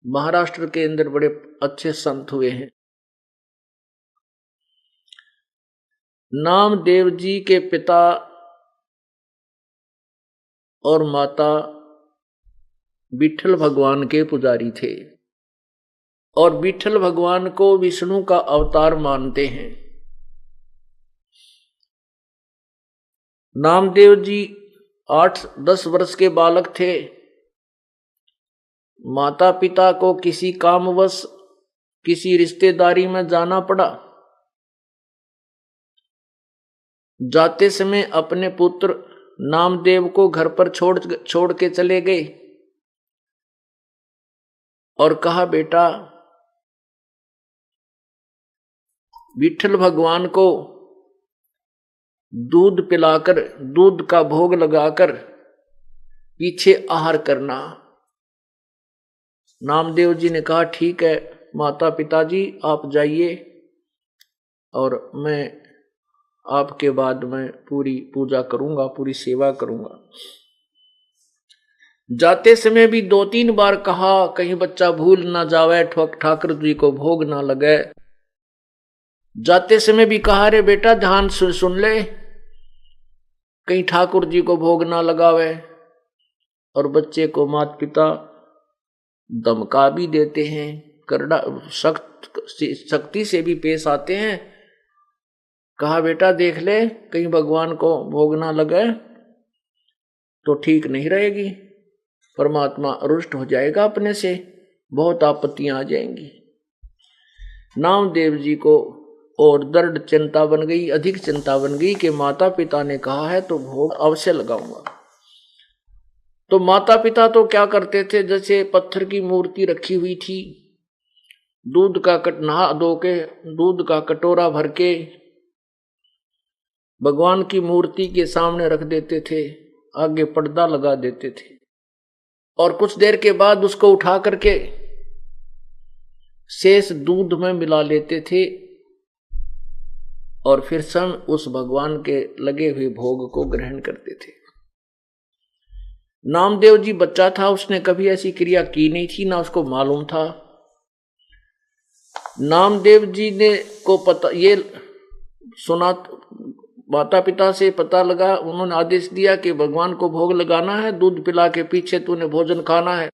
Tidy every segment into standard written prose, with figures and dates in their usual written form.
महाराष्ट्र के अंदर बड़े अच्छे संत हुए हैं। नामदेव जी के पिता और माता विठल भगवान के पुजारी थे और विठल भगवान को विष्णु का अवतार मानते हैं। नामदेव जी 8-10 वर्ष के बालक थे। माता पिता को किसी कामवश किसी रिश्तेदारी में जाना पड़ा। जाते समय अपने पुत्र नामदेव को घर पर छोड़ के चले गए और कहा, बेटा विठल भगवान को दूध पिलाकर, दूध का भोग लगाकर पीछे आहार करना। नामदेव जी ने कहा, ठीक है माता पिताजी, आप जाइए और मैं आपके बाद में पूरी पूजा करूंगा, पूरी सेवा करूंगा। जाते समय भी 2-3 बार कहा, कहीं बच्चा भूल ना जावे, ठाकुर जी को भोग ना लगे। जाते समय भी कहा, रे बेटा ध्यान सुन ले, कहीं ठाकुर जी को भोग ना लगावे। और बच्चे को माता पिता धमका भी देते हैं, करड़ा सख्ती से भी पेश आते हैं। कहा, बेटा देख ले, कहीं भगवान को भोग ना लगे तो ठीक नहीं रहेगी, परमात्मा रुष्ट हो जाएगा अपने से, बहुत आपत्तियां आ जाएंगी। नामदेव जी को और दृढ़ चिंता बन गई, अधिक चिंता बन गई कि माता पिता ने कहा है तो भोग अवश्य लगाऊंगा। तो माता पिता तो क्या करते थे, जैसे पत्थर की मूर्ति रखी हुई थी, दूध का नहा धो के दूध का कटोरा भर के भगवान की मूर्ति के सामने रख देते थे, आगे पर्दा लगा देते थे और कुछ देर के बाद उसको उठा करके शेष दूध में मिला लेते थे और फिर स्वयं उस भगवान के लगे हुए भोग को ग्रहण करते थे। नामदेव जी बच्चा था, उसने कभी ऐसी क्रिया की नहीं थी, ना उसको मालूम था। नामदेव जी ने को पता ये सुना, माता पिता से पता लगा, उन्होंने आदेश दिया कि भगवान को भोग लगाना है, दूध पिला के पीछे तूने भोजन खाना है।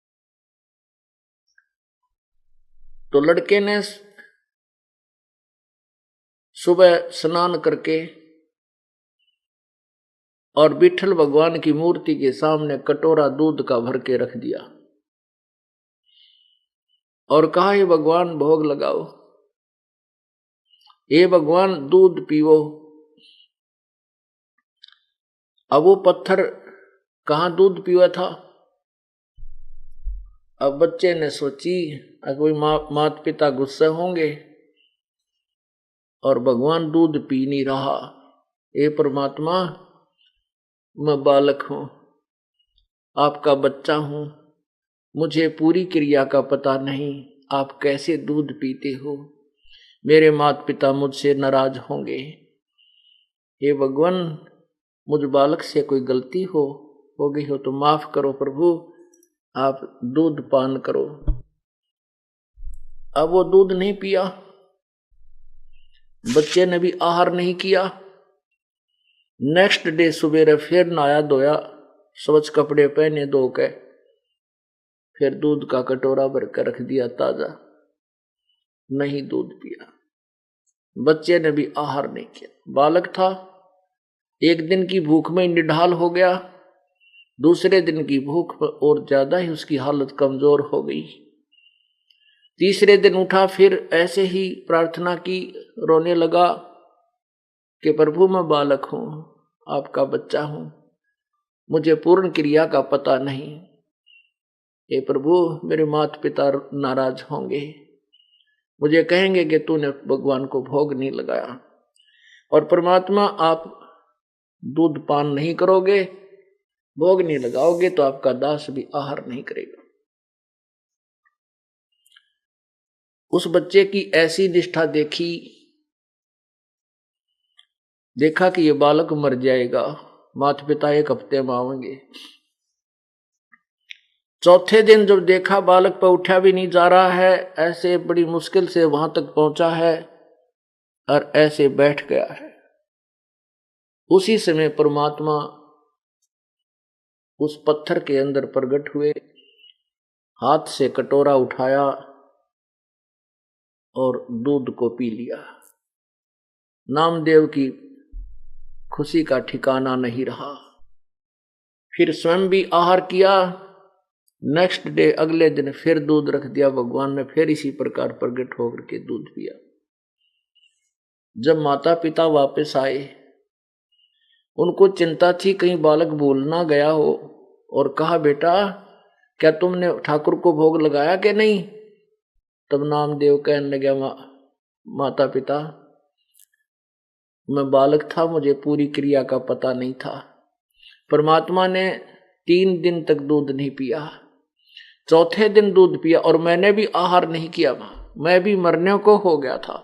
तो लड़के ने सुबह स्नान करके और विठल भगवान की मूर्ति के सामने कटोरा दूध का भर के रख दिया और कहा, हे भगवान भोग लगाओ, हे भगवान दूध पीओ। अब वो पत्थर कहां दूध पीवा था। अब बच्चे ने सोची, अगर माता पिता गुस्से होंगे और भगवान दूध पी नहीं रहा, हे परमात्मा मैं बालक हूं, आपका बच्चा हूं, मुझे पूरी क्रिया का पता नहीं, आप कैसे दूध पीते हो, मेरे माता पिता मुझसे नाराज होंगे। हे भगवान, मुझ बालक से कोई गलती हो गई हो तो माफ करो प्रभु, आप दूध पान करो। अब वो दूध नहीं पिया, बच्चे ने भी आहार नहीं किया। नेक्स्ट डे सुबेरे फिर नहाया धोया, स्वच्छ कपड़े पहने धो के फिर दूध का कटोरा भर कर रख दिया ताजा, नहीं दूध पिया। बच्चे ने भी आहार नहीं किया। बालक था, एक दिन की भूख में निढाल हो गया, दूसरे दिन की भूख में और ज्यादा ही उसकी हालत कमजोर हो गई। तीसरे दिन उठा, फिर ऐसे ही प्रार्थना की, रोने लगा कि प्रभु मैं बालक हूं, आपका बच्चा हूं, मुझे पूर्ण क्रिया का पता नहीं, हे प्रभु मेरे माता पिता नाराज होंगे, मुझे कहेंगे कि तूने भगवान को भोग नहीं लगाया, और परमात्मा आप दूध पान नहीं करोगे, भोग नहीं लगाओगे तो आपका दास भी आहार नहीं करेगा। उस बच्चे की ऐसी निष्ठा देखा कि ये बालक मर जाएगा, माता पिता 1 हफ्ते में आवेंगे। चौथे दिन जब देखा बालक पर उठा भी नहीं जा रहा है, ऐसे बड़ी मुश्किल से वहां तक पहुंचा है और ऐसे बैठ गया है, उसी समय परमात्मा उस पत्थर के अंदर प्रकट हुए, हाथ से कटोरा उठाया और दूध को पी लिया। नामदेव की खुशी का ठिकाना नहीं रहा। फिर स्वयं भी आहार किया। नेक्स्ट डे, अगले दिन फिर दूध रख दिया भगवान ने, फिर इसी प्रकार प्रकट होकर के दूध पिया। जब माता पिता वापस आए, उनको चिंता थी कहीं बालक भूल ना गया हो, और कहा बेटा क्या तुमने ठाकुर को भोग लगाया कि नहीं? तब नामदेव कहने लगा माता पिता, मैं बालक था, मुझे पूरी क्रिया का पता नहीं था। परमात्मा ने 3 दिन तक दूध नहीं पिया, चौथे दिन दूध पिया, और मैंने भी आहार नहीं किया। मैं भी मरने को हो गया था,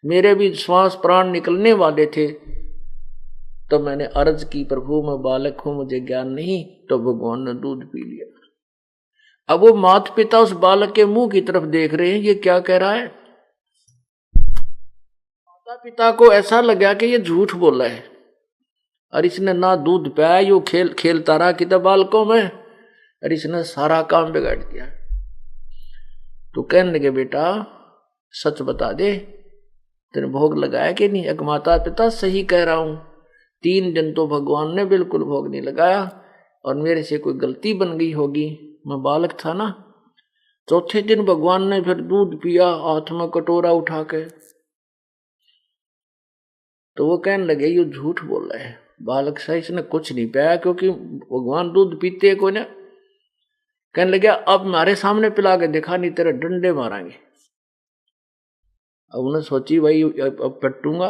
मेरे भी श्वास प्राण निकलने वाले थे। तो मैंने अर्ज की, प्रभु मैं बालक हूं, मुझे ज्ञान नहीं। तो भगवान ने दूध पी लिया। अब वो माता पिता उस बालक के मुंह की तरफ देख रहे हैं, ये क्या कह रहा है। माता पिता को ऐसा लगा कि ये झूठ बोला है, और इसने ना दूध पिया, यू खेलता रहा कि बालकों में, और इसने सारा काम बिगाड़ दिया। तो कहने लगे बेटा सच बता दे, तेरे भोग लगाया कि नहीं? एक माता पिता सही कह रहा हूं, 3 दिन तो भगवान ने बिल्कुल भोग नहीं लगाया, और मेरे से कोई गलती बन गई होगी, मैं बालक था ना। चौथे दिन भगवान ने फिर दूध पिया, हाथ में कटोरा उठा के। तो वो कहने लगे ये झूठ बोल रहे हैं, बालक सा इसने कुछ नहीं पिया, क्योंकि भगवान दूध पीते को ना। कहने लगे अब हमारे सामने पिला के दिखा, नहीं तेरे डंडे मारेंगे। अब उन्हें सोची भाई अब पटूंगा।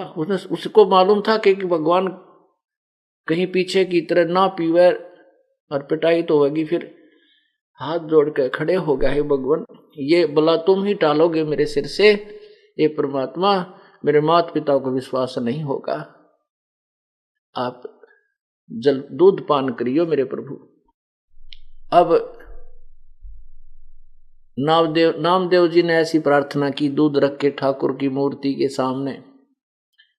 उसको मालूम था कि भगवान कहीं पीछे की तरह ना पीवे और पिटाई तो होगी। फिर हाथ जोड़ के खड़े हो गए, भगवान ये भला तुम ही टालोगे मेरे सिर से, ये परमात्मा मेरे माता पिता को विश्वास नहीं होगा, आप जल दूध पान करियो मेरे प्रभु। अब नामदेव जी ने ऐसी प्रार्थना की, दूध रख के ठाकुर की मूर्ति के सामने,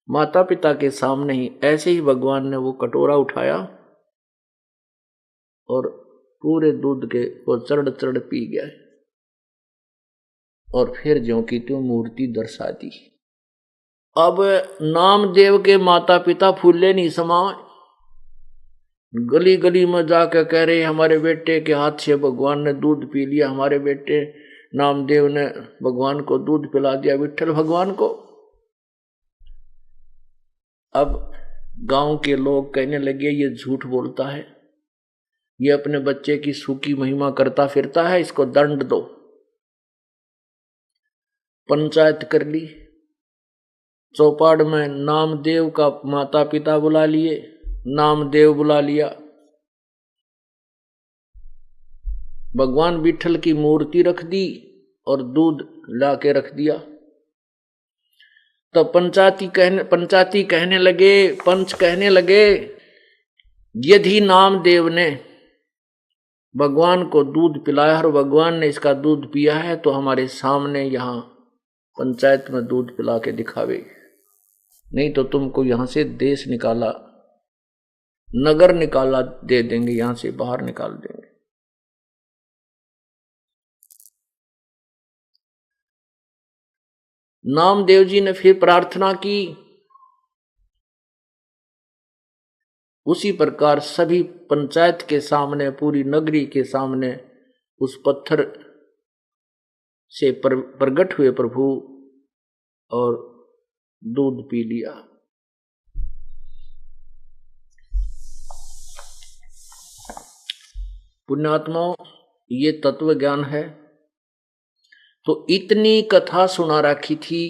माता पिता के सामने ही। ऐसे ही भगवान ने वो कटोरा उठाया और पूरे दूध के वो चढ़ पी गया, और फिर ज्यों की त्यों मूर्ति दर्शा दी। अब नामदेव के माता पिता फूले नहीं समाए, गली गली में जाकर कह रहे हमारे बेटे के हाथ से भगवान ने दूध पी लिया, हमारे बेटे नामदेव ने भगवान को दूध पिला दिया, विठ्ठल भगवान को। अब गांव के लोग कहने लगे ये झूठ बोलता है, ये अपने बच्चे की सूखी महिमा करता फिरता है, इसको दंड दो। पंचायत कर ली, चौपाड़ में नामदेव का माता पिता बुला लिए, नामदेव बुला लिया, भगवान विठ्ठल की मूर्ति रख दी और दूध लाके रख दिया। तो पंच कहने लगे यदि नामदेव ने भगवान को दूध पिलाया और भगवान ने इसका दूध पिया है तो हमारे सामने यहाँ पंचायत में दूध पिला के दिखावे, नहीं तो तुमको यहां से देश निकाला, नगर निकाला दे देंगे, यहां से बाहर निकाल देंगे। नामदेव जी ने फिर प्रार्थना की। उसी प्रकार सभी पंचायत के सामने, पूरी नगरी के सामने उस पत्थर से प्रकट हुए प्रभु और दूध पी लिया। पुण्यात्माओं, ये तत्व ज्ञान है। तो इतनी कथा सुना रखी थी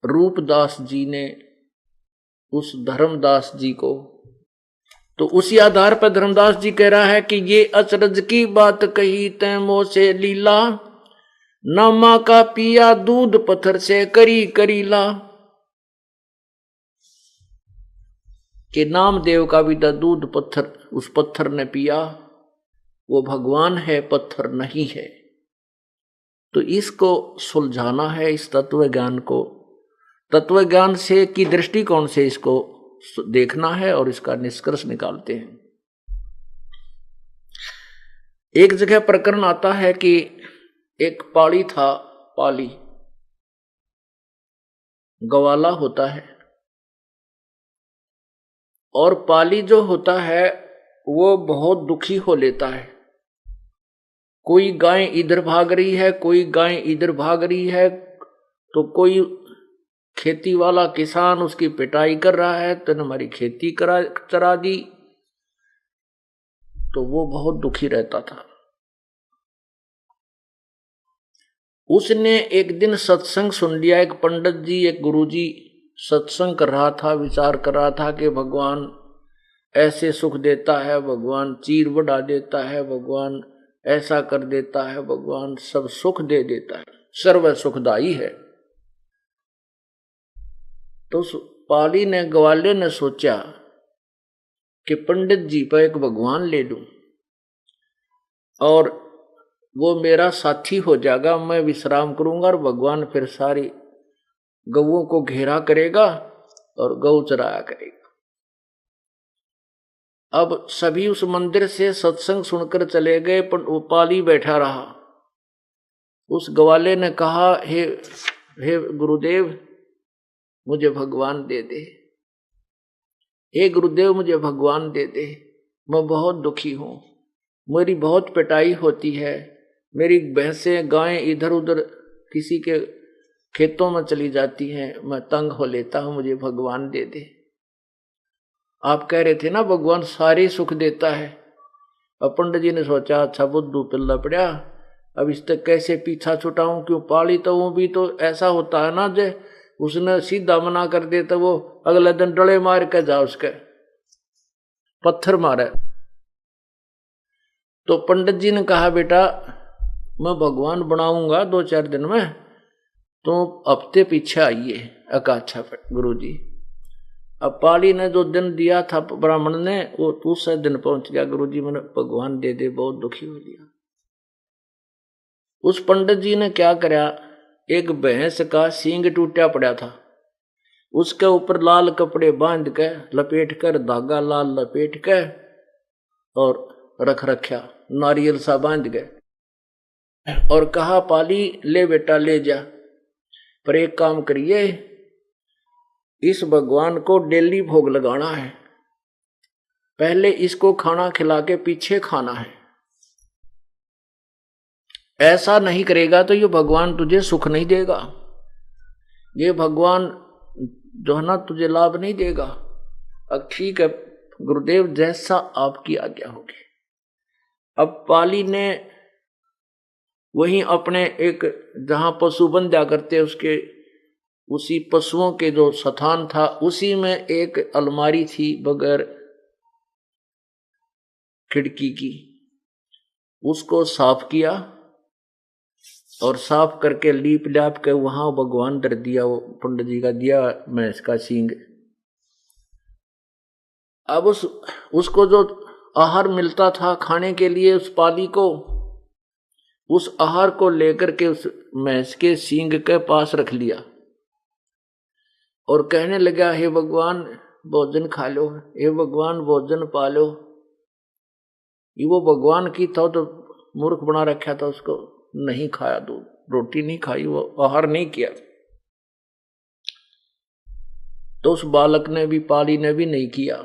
रूपदास जी ने उस धर्मदास जी को, तो उसी आधार पर धर्मदास जी कह रहा है कि ये अचरज की बात कही तै मोह से लीला, नामा का पिया दूध पत्थर से करी करीला। कि नामदेव का भी दूध पत्थर, उस पत्थर ने पिया, वो भगवान है, पत्थर नहीं है। तो इसको सुलझाना है, इस तत्व ज्ञान को, तत्व ज्ञान से की दृष्टिकोण से इसको देखना है और इसका निष्कर्ष निकालते हैं। एक जगह प्रकरण आता है कि एक पाली था, पाली गवाला होता है, और पाली जो होता है वो बहुत दुखी हो लेता है। कोई गाय इधर भाग रही है, कोई गाय इधर भाग रही है, तो कोई खेती वाला किसान उसकी पिटाई कर रहा है, तो हमारी खेती चरा दी। तो वो बहुत दुखी रहता था। उसने एक दिन सत्संग सुन लिया, एक पंडित जी, एक गुरुजी सत्संग कर रहा था, विचार कर रहा था कि भगवान ऐसे सुख देता है, भगवान चीर बढ़ा देता है, भगवान ऐसा कर देता है, भगवान सब सुख दे देता है, सर्व सुखदाई है। तो पाली ने, ग्वाले ने सोचा कि पंडित जी पर एक भगवान ले लूं और वो मेरा साथी हो जाएगा, मैं विश्राम करूंगा और भगवान फिर सारी गऊओं को घेरा करेगा और गौ चराया करेगा। अब सभी उस मंदिर से सत्संग सुनकर चले गए, पर वो पाली बैठा रहा। उस ग्वाले ने कहा, हे गुरुदेव मुझे भगवान दे दे, हे गुरुदेव मुझे भगवान दे दे, मैं बहुत दुखी हूं, मेरी बहुत पिटाई होती है, मेरी भैंसें गायें इधर उधर किसी के खेतों में चली जाती हैं, मैं तंग हो लेता हूं, मुझे भगवान दे दे। आप कह रहे थे ना भगवान सारे सुख देता है। अब पंडित जी ने सोचा, अच्छा बुद्धू पिल्ला पड़ा, अब इस तक कैसे पीछा छुटाऊं, क्यों पाली तो वो भी तो ऐसा होता है ना, जे उसने सीधा मना कर दे तो वो अगले दिन डले मार के जा, उसके पत्थर मारे। तो पंडित जी ने कहा, बेटा मैं भगवान बनाऊंगा 2-4 दिन में, तो हफ्ते पीछे आइए। अच्छा गुरु जी। अब पाली ने जो दिन दिया था ब्राह्मण ने, वो दूसरे दिन पहुंच गया, गुरु जी मैंने भगवान दे दे, बहुत दुखी हो लिया। उस पंडित जी ने क्या करा, एक भैंस का सींग टूटा पड़ा था, उसके ऊपर लाल कपड़े बांध के लपेट कर, धागा लाल लपेट के और रख रखा, नारियल सा बांध गए, और कहा पाली ले बेटा ले जा, पर एक काम करिए, इस भगवान को डेली भोग लगाना है, पहले इसको खाना खिला के पीछे खाना है। ऐसा नहीं करेगा तो ये भगवान तुझे सुख नहीं देगा, ये भगवान जो है ना तुझे लाभ नहीं देगा। अब ठीक है गुरुदेव, जैसा आपकी आज्ञा होगी। अब पाली ने वहीं अपने एक जहां पशु बंधा करते उसके उसी पशुओं के जो स्थान था, उसी में एक अलमारी थी बगैर खिड़की की, उसको साफ किया और साफ करके लीप लाप के वहां भगवान धर दिया, वो पंडित जी का दिया मैं इसका सींग। अब उसको जो आहार मिलता था खाने के लिए उस पाली को, उस आहार को लेकर के उस भैंस के सींग के पास रख लिया और कहने लगा, हे भगवान भोजन खा लो, हे भगवान भोजन पा लो। ये वो भगवान की था तो मूर्ख बना रखा था, उसको नहीं खाया, दूध रोटी नहीं खाई, वो आहार नहीं किया। तो उस बालक ने भी, पाली ने भी नहीं किया।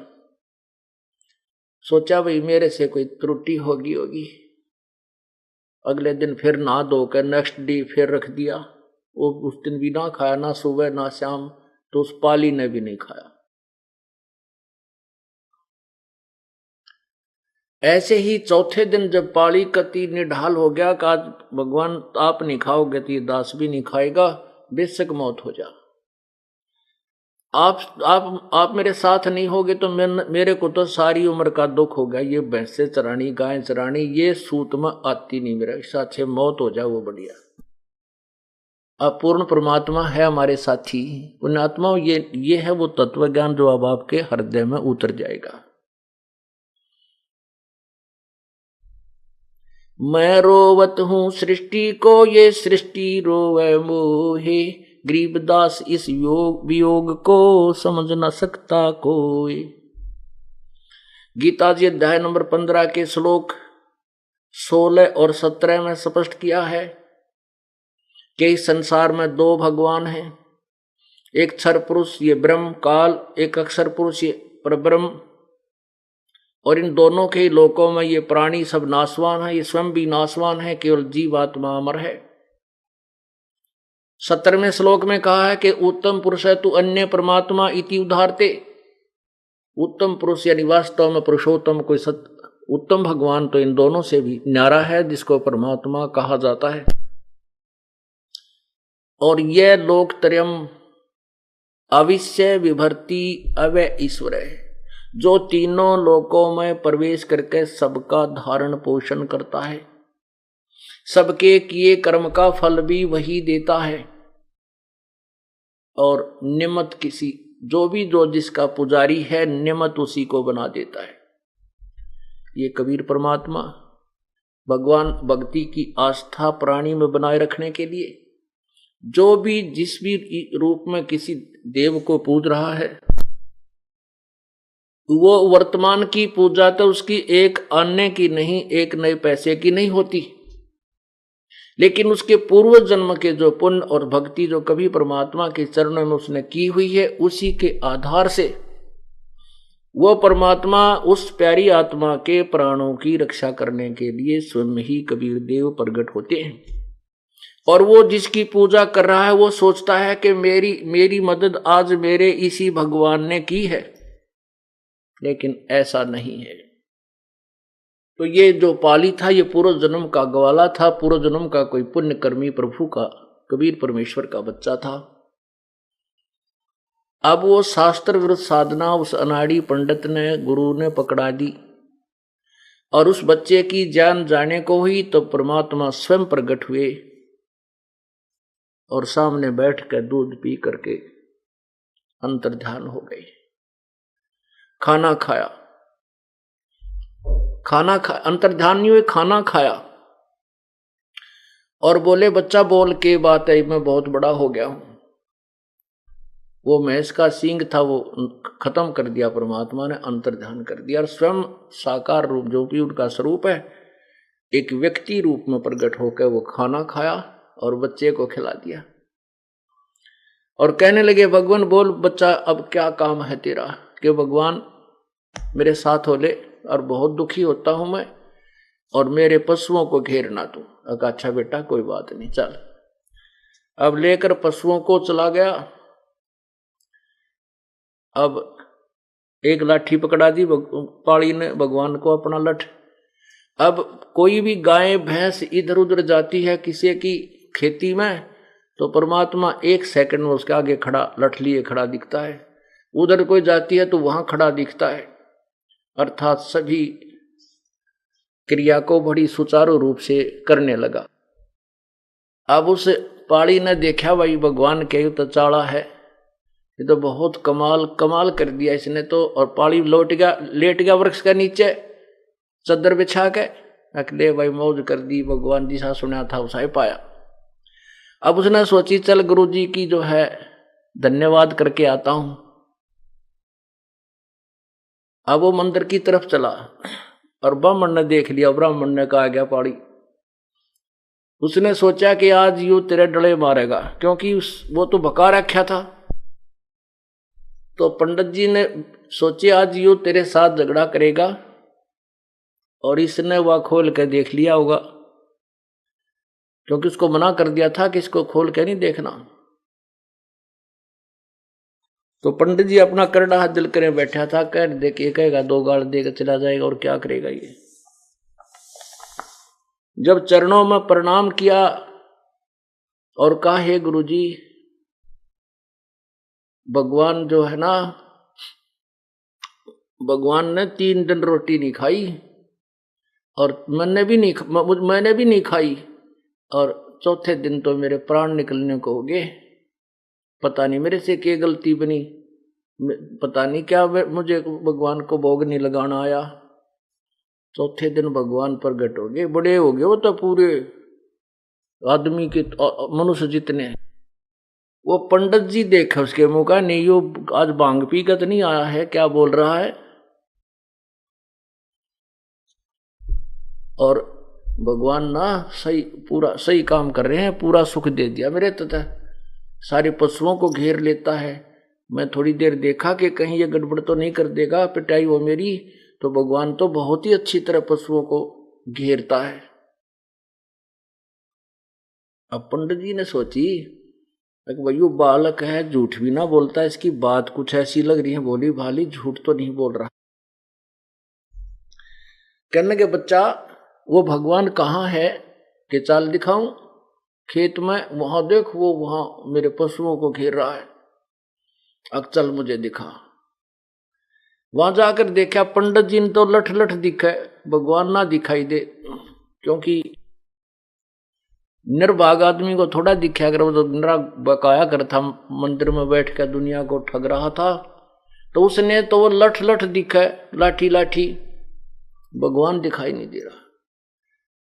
सोचा भाई मेरे से कोई त्रुटि होगी। अगले दिन फिर नहा धो कर नेक्स्ट डे फिर रख दिया, वो उस दिन भी ना खाया, ना सुबह ना शाम, तो उस पाली ने भी नहीं खाया। ऐसे ही चौथे दिन जब पाली कति निढाल हो गया कि आज भगवान आप नहीं खाओगे तो ये दास भी नहीं खाएगा, बेशक मौत हो जा, आप मेरे साथ नहीं होगे तो मेरे को तो सारी उम्र का दुख हो गया, ये भैंसे चरानी गाय चरानी ये सूत में आती नहीं, मेरा साथ मौत हो जाए वो बढ़िया। अब पूर्ण परमात्मा है हमारे साथी, पुण्यात्मा ये है वो तत्व ज्ञान जो अब आपके हृदय में उतर जाएगा। मैं रोवत हूँ सृष्टि को, ये सृष्टि रोवे मोहे। गरीबदास इस वियोग को समझ न सकता कोई। गीता जी अध्याय नंबर 15 के श्लोक 16 और 17 में स्पष्ट किया है कि इस संसार में दो भगवान हैं, एक क्षर पुरुष ये ब्रह्म काल, एक अक्षर पुरुष ये परब्रह्म, और इन दोनों के लोकों में ये प्राणी सब नाशवान है, ये स्वयं भी नाशवान है, केवल जीवात्मा अमर है। 17वें श्लोक में कहा है कि उत्तम पुरुष है तू अन्य परमात्मा इति उदाहरते। उत्तम पुरुष यानी वास्तव में पुरुषोत्तम कोई उत्तम भगवान तो इन दोनों से भी न्यारा है, जिसको परमात्मा कहा जाता है। और यह लोकत्रयम अविश्य विभर्ति अवय ईश्वर है, जो तीनों लोकों में प्रवेश करके सबका धारण पोषण करता है, सबके किए कर्म का फल भी वही देता है, और निमित्त किसी जो जिसका पुजारी है निमित्त उसी को बना देता है। ये कबीर परमात्मा भगवान भक्ति की आस्था प्राणी में बनाए रखने के लिए जो भी जिस भी रूप में किसी देव को पूज रहा है, वो वर्तमान की पूजा तो उसकी एक अन्य की नहीं, एक नए पैसे की नहीं होती, लेकिन उसके पूर्व जन्म के जो पुण्य और भक्ति जो कभी परमात्मा के चरणों में उसने की हुई है, उसी के आधार से वो परमात्मा उस प्यारी आत्मा के प्राणों की रक्षा करने के लिए स्वयं ही कबीर देव प्रकट होते हैं। और वो जिसकी पूजा कर रहा है वो सोचता है कि मेरी मदद आज मेरे इसी भगवान ने की है, लेकिन ऐसा नहीं है। तो ये जो पाली था ये पूर्व जन्म का ग्वाला था, पूर्व जन्म का कोई पुण्यकर्मी प्रभु का, कबीर परमेश्वर का बच्चा था। अब वो शास्त्र विरुद्ध साधना उस अनाड़ी पंडित ने, गुरु ने पकड़ा दी, और उस बच्चे की जान जाने को ही तो परमात्मा स्वयं प्रकट हुए और सामने बैठ कर दूध पी करके अंतर्ध्यान हो गए। खाना खाया, अंतर्ध्यान नहीं हुए, खाना खाया और बोले बच्चा बोल के बात है, मैं बहुत बड़ा हो गया हूं। वो भैंस का सींग था वो खत्म कर दिया परमात्मा ने, अंतर्ध्यान कर दिया, और स्वयं साकार रूप जो भी उनका स्वरूप है एक व्यक्ति रूप में प्रकट होकर वो खाना खाया और बच्चे को खिला दिया और कहने लगे भगवान बोल बच्चा अब क्या काम है तेरा, कि भगवान मेरे साथ हो ले और बहुत दुखी होता हूं मैं, और मेरे पशुओं को घेरना तू। अच्छा बेटा कोई बात नहीं, चल। अब लेकर पशुओं को चला गया। अब एक लाठी पकड़ा दी पाड़ी ने भगवान को, अपना लठ। अब कोई भी गाय भैंस इधर उधर जाती है किसी की खेती में, तो परमात्मा 1 सेकंड में उसके आगे खड़ा, लठ लिए खड़ा दिखता है। उधर कोई जाती है तो वहां खड़ा दिखता है, अर्थात सभी क्रिया को बड़ी सुचारू रूप से करने लगा। अब उस पाड़ी ने देखा भाई भगवान के तो चाड़ा है, ये तो बहुत कमाल कर दिया इसने तो, और पाड़ी लेट गया वृक्ष के नीचे चद्दर बिछा के, अकले भाई मौज कर दी, भगवान जी सा सुना था उसा ही पाया। अब उसने सोची चल गुरु जी की जो है धन्यवाद करके आता हूं। अब वो मंदिर की तरफ चला और ब्राह्मण ने देख लिया, ब्राह्मण ने कहा गया पाड़ी। उसने सोचा कि आज यू तेरे डले मारेगा, क्योंकि वो तो भका रखा था। तो पंडित जी ने सोचे आज यू तेरे साथ झगड़ा करेगा, और इसने वह खोल के देख लिया होगा, क्योंकि उसको मना कर दिया था कि इसको खोल के नहीं देखना। तो पंडित जी अपना करड़ा हाथ दिल करे बैठा था, कह देखे कहेगा 2 गाल देकर चला जाएगा, और क्या करेगा ये। जब चरणों में प्रणाम किया और कहा हे गुरु जी, भगवान जो है ना, भगवान ने 3 दिन रोटी नहीं खाई और मैंने भी नहीं खाई, और चौथे दिन तो मेरे प्राण निकलने को हो गए। पता नहीं मेरे से क्या गलती बनी, पता नहीं क्या मुझे भगवान को भोग नहीं लगाना आया। चौथे दिन भगवान प्रगट हो गए, बड़े हो गए वो तो पूरे आदमी के मनुष्य जितने। वो पंडित जी देखा उसके मुंह का, नहीं यो आज भांग पी का तो नहीं आया है, क्या बोल रहा है। और भगवान ना सही पूरा सही काम कर रहे हैं, पूरा सुख दे दिया मेरे तथा सारे पशुओं को घेर लेता है। मैं थोड़ी देर देखा कि कहीं ये गड़बड़ तो नहीं कर देगा पिटाई वो मेरी, तो भगवान तो बहुत ही अच्छी तरह पशुओं को घेरता है। अब पंडित जी ने सोची भाई वो बालक है, झूठ भी ना बोलता, इसकी बात कुछ ऐसी लग रही है, बोली भाली झूठ तो नहीं बोल रहा। कहने लगे बच्चा वो भगवान कहाँ है कि चाल दिखाऊं, खेत में वहां देख, वो वहां मेरे पशुओं को घेर रहा है, अब चल मुझे दिखा। वहां जाकर देखा पंडित जी ने तो लठ लठ दिखा, भगवान ना दिखाई दे, क्योंकि निर्भाग आदमी को थोड़ा दिखा कर, वो तो निरा बकाया कर था, मंदिर में बैठ कर दुनिया को ठग रहा था, तो उसने तो वो लठ लठ दिखा, लाठी लाठी, भगवान दिखाई नहीं दे रहा।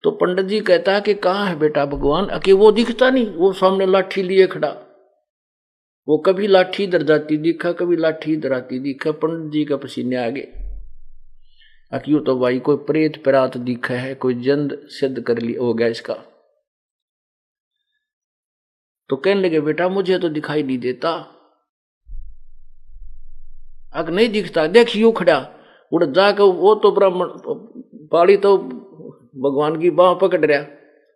तो पंडित जी कहता है कि कहाँ है बेटा भगवान, अके वो दिखता नहीं, वो सामने लाठी लिए खड़ा, वो कभी लाठी इधर जाती दिखा, कभी लाठी इधर आती दिखा। पंडित जी का पसीने आ गए, अक्यू तो भाई कोई प्रेत परात दिखा है, कोई जंद सिद्ध कर लिया हो गया इसका। तो कहने लगे बेटा मुझे तो दिखाई नहीं देता। अग नहीं दिखता, देख यूं खड़ा, उड़ जाकर वो तो ब्राह्मण पाड़ी तो भगवान की बाह पकड़ रहा,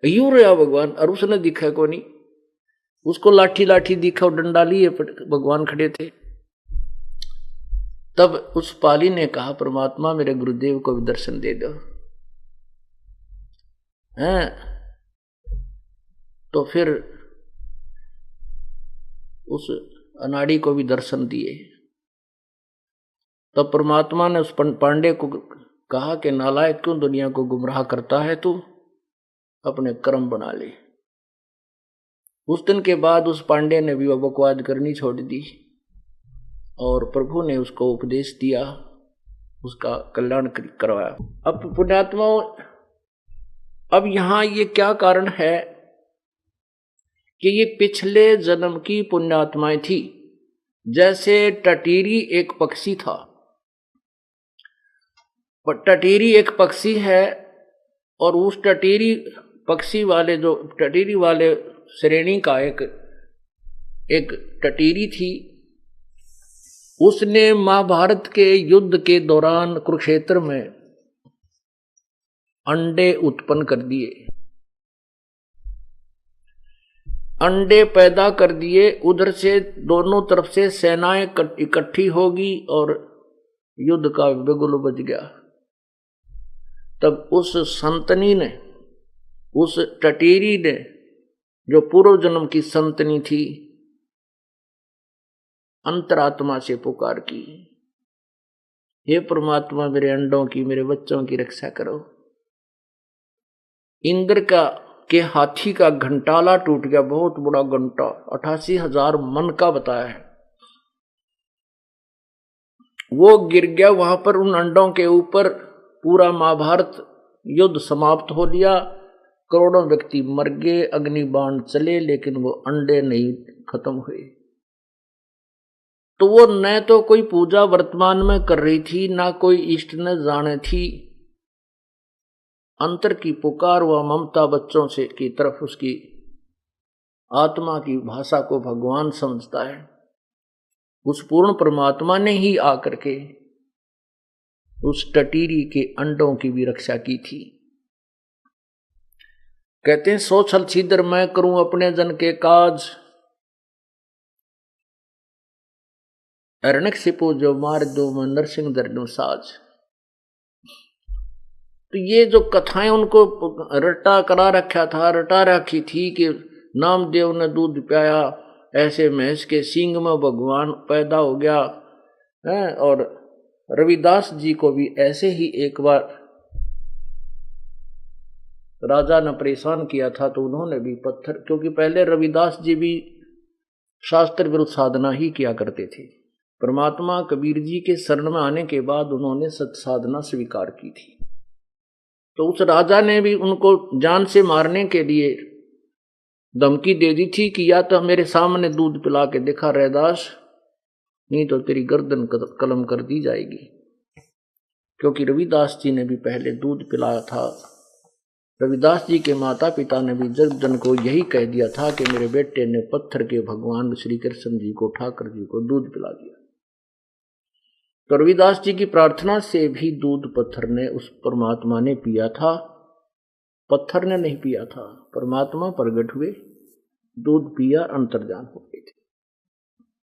यूं रहा भगवान, और उसने दिखा को नहीं, उसको लाठी लाठी दिखा, और डंडा लिए भगवान खड़े थे। तब उस पाली ने कहा परमात्मा मेरे गुरुदेव को भी दर्शन दे दो। हैं तो फिर उस अनाड़ी को भी दर्शन दिए। तब परमात्मा ने उस पांडे को कहा कि नालायक क्यों दुनिया को गुमराह करता है, तू अपने कर्म बना ले। उस दिन के बाद उस पांडे ने भी बकवाद करनी छोड़ दी, और प्रभु ने उसको उपदेश दिया, उसका कल्याण करवाया। अब पुण्यात्माओं, अब यहां ये क्या कारण है कि ये पिछले जन्म की पुण्यात्माएं थी। जैसे टटीरी एक पक्षी था, टटीरी एक पक्षी है, और उस टटीरी पक्षी वाले जो टटीरी वाले श्रेणी का एक टटीरी थी, उसने महाभारत के युद्ध के दौरान कुरुक्षेत्र में अंडे उत्पन्न कर दिए, अंडे पैदा कर दिए। उधर से दोनों तरफ से सेनाएं इकट्ठी होगी और युद्ध का बिगुल बज गया। तब उस संतनी ने, उस टटीरी ने, जो पूर्व जन्म की संतनी थी, अंतरात्मा से पुकार की, हे परमात्मा मेरे अंडों की, मेरे बच्चों की रक्षा करो। इंद्र के हाथी का घंटाला टूट गया, बहुत बड़ा घंटा, 88,000 मन का बताया है, वो गिर गया वहां पर उन अंडों के ऊपर। पूरा महाभारत युद्ध समाप्त हो लिया, करोड़ों व्यक्ति मर गए, अग्निबाण चले, लेकिन वो अंडे नहीं खत्म हुए। तो वो न तो कोई पूजा वर्तमान में कर रही थी, ना कोई इष्ट न जाने थी। अंतर की पुकार व ममता बच्चों से की तरफ, उसकी आत्मा की भाषा को भगवान समझता है। उस पूर्ण परमात्मा ने ही आकर के उस टटीरी के अंडों की भी रक्षा की थी। कहते हैं 100 छल छिद्र मैं करूं अपने जन के काज, अरणक सिपो जो मार दो मैं नरसिंह दर्दों साज। तो ये जो कथाएं उनको रटा करा रखा था, रटा रखी थी कि नामदेव ने दूध पियाया, ऐसे भैंस के सींग में भगवान पैदा हो गया है। और रविदास जी को भी ऐसे ही एक बार राजा ने परेशान किया था, तो उन्होंने भी पत्थर, क्योंकि पहले रविदास जी भी शास्त्र विरुद्ध साधना ही किया करते थे। परमात्मा कबीर जी के शरण में आने के बाद उन्होंने सत साधना स्वीकार की थी। तो उस राजा ने भी उनको जान से मारने के लिए धमकी दे दी थी कि या तो मेरे सामने दूध पिला के दिखा रैदास, नहीं तो तेरी गर्दन कलम कर दी जाएगी। क्योंकि रविदास जी ने भी पहले दूध पिलाया था। रविदास जी के माता पिता ने भी जन को यही कह दिया था कि मेरे बेटे ने पत्थर के भगवान श्री कृष्ण जी को, ठाकर जी को दूध पिला दिया। तो रविदास जी की प्रार्थना से भी दूध पत्थर ने, उस परमात्मा ने पिया था, पत्थर ने नहीं पिया था। परमात्मा प्रकट हुए, दूध पिया, अंतर्जान हो।